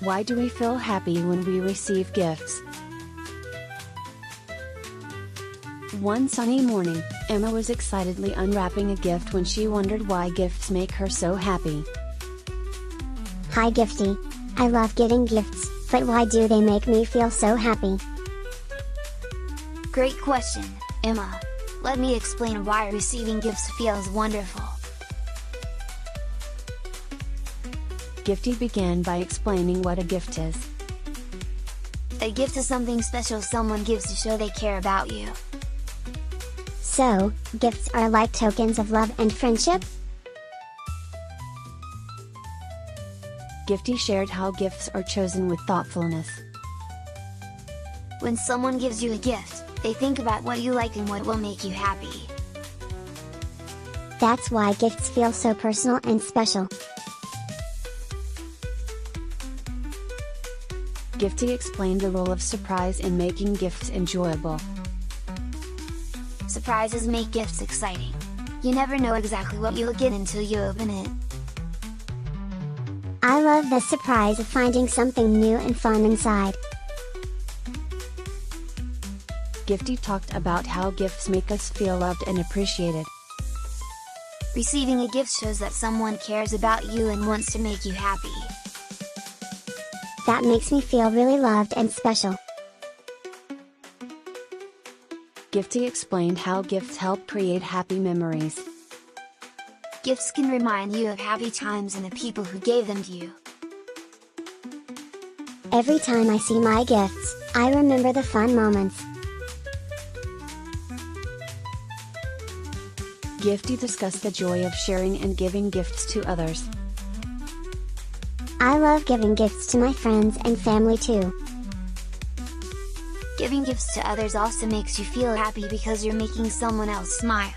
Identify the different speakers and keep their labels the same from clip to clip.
Speaker 1: Why do we feel happy when we receive gifts? One sunny morning, Emma was excitedly unwrapping a gift when she wondered why gifts make her so happy.
Speaker 2: Hi Gifty. I love getting gifts, but why do they make me feel so happy?
Speaker 3: Great question, Emma. Let me explain why receiving gifts feels wonderful.
Speaker 1: Gifty began by explaining what a gift is.
Speaker 3: A gift is something special someone gives to show they care about you.
Speaker 2: So, gifts are like tokens of love and friendship?
Speaker 1: Gifty shared how gifts are chosen with thoughtfulness.
Speaker 3: When someone gives you a gift, they think about what you like and what will make you happy.
Speaker 2: That's why gifts feel so personal and special.
Speaker 1: Gifty explained the role of surprise in making gifts enjoyable.
Speaker 3: Surprises make gifts exciting. You never know exactly what you'll get until you open it.
Speaker 2: I love the surprise of finding something new and fun inside.
Speaker 1: Gifty talked about how gifts make us feel loved and appreciated.
Speaker 3: Receiving a gift shows that someone cares about you and wants to make you happy.
Speaker 2: That makes me feel really loved and special.
Speaker 1: Gifty explained how gifts help create happy memories.
Speaker 3: Gifts can remind you of happy times and the people who gave them to you.
Speaker 2: Every time I see my gifts, I remember the fun moments.
Speaker 1: Gifty discussed the joy of sharing and giving gifts to others.
Speaker 2: I love giving gifts to my friends and family too.
Speaker 3: Giving gifts to others also makes you feel happy because you're making someone else smile.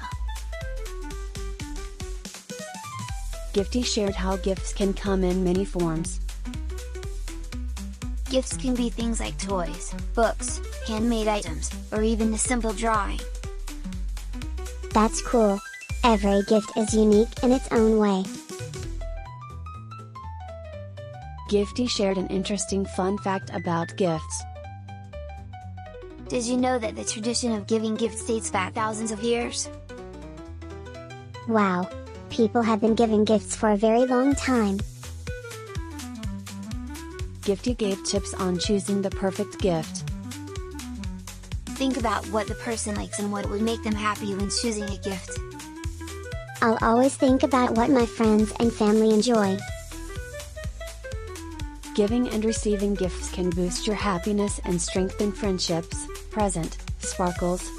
Speaker 1: Gifty shared how gifts can come in many forms.
Speaker 3: Gifts can be things like toys, books, handmade items, or even a simple drawing.
Speaker 2: That's cool. Every gift is unique in its own way.
Speaker 1: Gifty shared an interesting fun fact about gifts.
Speaker 3: Did you know that the tradition of giving gifts dates back thousands of years?
Speaker 2: Wow! People have been giving gifts for a very long time.
Speaker 1: Gifty gave tips on choosing the perfect gift.
Speaker 3: Think about what the person likes and what would make them happy when choosing a gift.
Speaker 2: I'll always think about what my friends and family enjoy.
Speaker 1: Giving and receiving gifts can boost your happiness and strengthen friendships. Present, Sparkles.